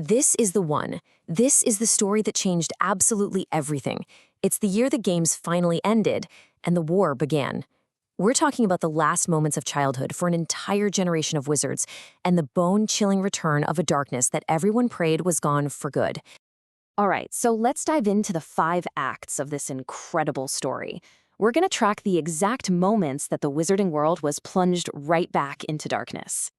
This is the one. This is the story that changed absolutely everything. It's the year the games finally ended, and the war began. We're talking about the last moments of childhood for an entire generation of wizards, and the bone-chilling return of a darkness that everyone prayed was gone for good. All right, so let's dive into the 5 acts of this incredible story. We're going to track the exact moments that the wizarding world was plunged right back into darkness.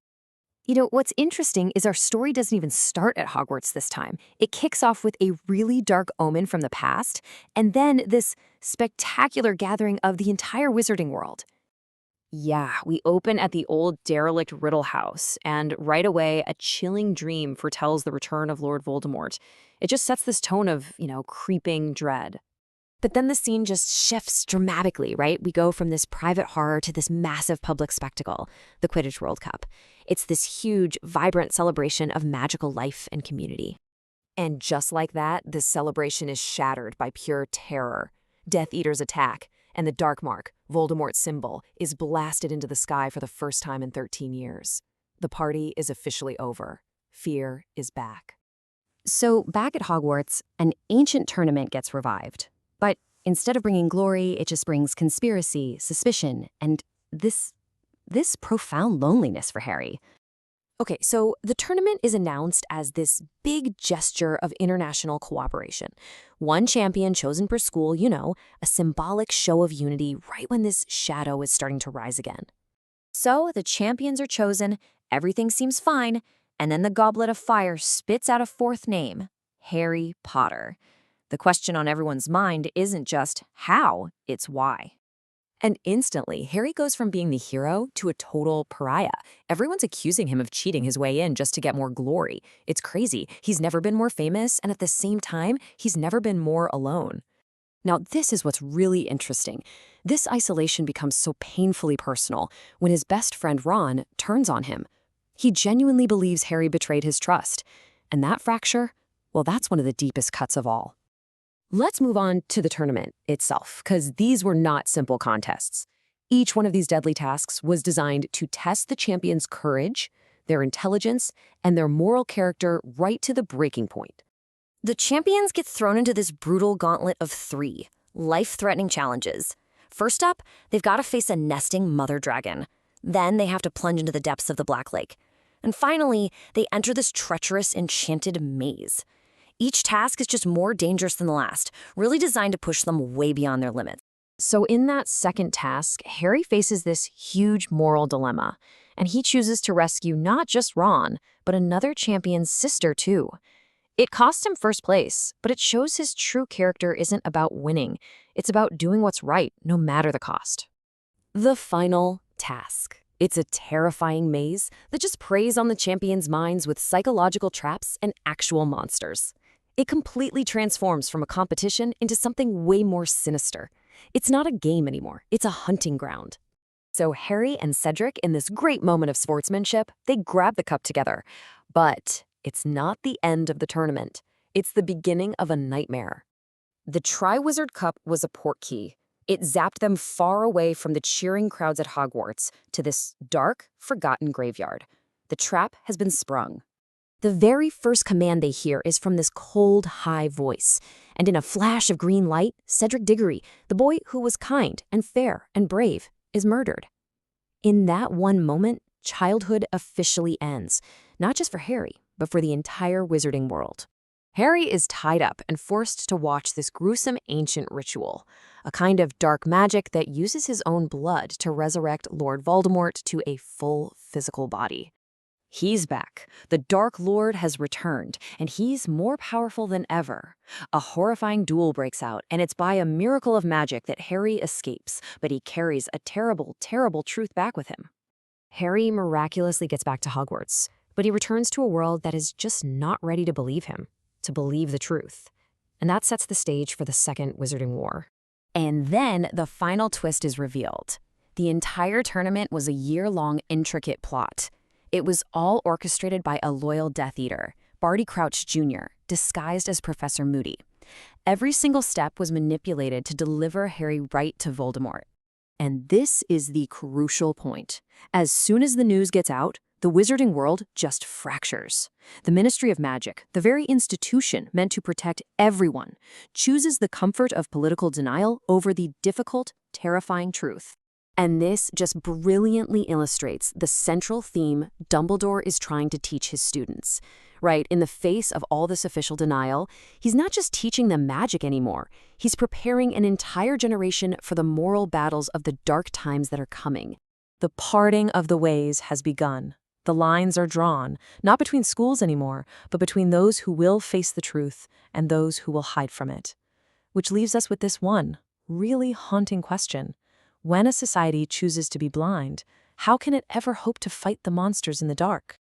What's interesting is our story doesn't even start at Hogwarts this time. It kicks off with a really dark omen from the past, and then this spectacular gathering of the entire wizarding world. Yeah, we open at the old derelict Riddle House, and right away, a chilling dream foretells the return of Lord Voldemort. It just sets this tone of, creeping dread. But then the scene just shifts dramatically, right? We go from this private horror to this massive public spectacle, the Quidditch World Cup. It's this huge, vibrant celebration of magical life and community. And just like that, this celebration is shattered by pure terror. Death Eater's attack, and the Dark Mark, Voldemort's symbol, is blasted into the sky for the first time in 13 years. The party is officially over. Fear is back. So back at Hogwarts, an ancient tournament gets revived. But instead of bringing glory, it just brings conspiracy, suspicion, and this profound loneliness for Harry. Okay, so the tournament is announced as this big gesture of international cooperation. One champion chosen per school, a symbolic show of unity right when this shadow is starting to rise again. So the champions are chosen, everything seems fine, and then the Goblet of Fire spits out a 4th name, Harry Potter. The question on everyone's mind isn't just how, it's why. And instantly, Harry goes from being the hero to a total pariah. Everyone's accusing him of cheating his way in just to get more glory. It's crazy. He's never been more famous, and at the same time, he's never been more alone. Now, this is what's really interesting. This isolation becomes so painfully personal when his best friend Ron turns on him. He genuinely believes Harry betrayed his trust. And that fracture, well, that's one of the deepest cuts of all. Let's move on to the tournament itself, because these were not simple contests. Each one of these deadly tasks was designed to test the champions' courage, their intelligence, and their moral character right to the breaking point. The champions get thrown into this brutal gauntlet of 3 life-threatening challenges. First up, they've got to face a nesting mother dragon. Then they have to plunge into the depths of the Black Lake. And finally, they enter this treacherous, enchanted maze. Each task is just more dangerous than the last, really designed to push them way beyond their limits. So in that second task, Harry faces this huge moral dilemma, and he chooses to rescue not just Ron, but another champion's sister too. It cost him first place, but it shows his true character isn't about winning. It's about doing what's right, no matter the cost. The final task. It's a terrifying maze that just preys on the champions' minds with psychological traps and actual monsters. It completely transforms from a competition into something way more sinister. It's not a game anymore, it's a hunting ground. So Harry and Cedric, in this great moment of sportsmanship, they grab the cup together. But it's not the end of the tournament. It's the beginning of a nightmare. The Triwizard Cup was a portkey. It zapped them far away from the cheering crowds at Hogwarts to this dark, forgotten graveyard. The trap has been sprung. The very first command they hear is from this cold, high voice. And in a flash of green light, Cedric Diggory, the boy who was kind and fair and brave, is murdered. In that one moment, childhood officially ends, not just for Harry, but for the entire wizarding world. Harry is tied up and forced to watch this gruesome ancient ritual, a kind of dark magic that uses his own blood to resurrect Lord Voldemort to a full physical body. He's back. The Dark Lord has returned, and he's more powerful than ever. A horrifying duel breaks out, and it's by a miracle of magic that Harry escapes, but he carries a terrible, terrible truth back with him. Harry miraculously gets back to Hogwarts, but he returns to a world that is just not ready to believe him, to believe the truth. And that sets the stage for the Second Wizarding War. And then the final twist is revealed. The entire tournament was a year-long intricate plot. It was all orchestrated by a loyal Death Eater, Barty Crouch Jr., disguised as Professor Moody. Every single step was manipulated to deliver Harry right to Voldemort. And this is the crucial point. As soon as the news gets out, the wizarding world just fractures. The Ministry of Magic, the very institution meant to protect everyone, chooses the comfort of political denial over the difficult, terrifying truth. And this just brilliantly illustrates the central theme Dumbledore is trying to teach his students. Right, in the face of all this official denial, he's not just teaching them magic anymore. He's preparing an entire generation for the moral battles of the dark times that are coming. The parting of the ways has begun. The lines are drawn, not between schools anymore, but between those who will face the truth and those who will hide from it. Which leaves us with this one really haunting question. When a society chooses to be blind, how can it ever hope to fight the monsters in the dark?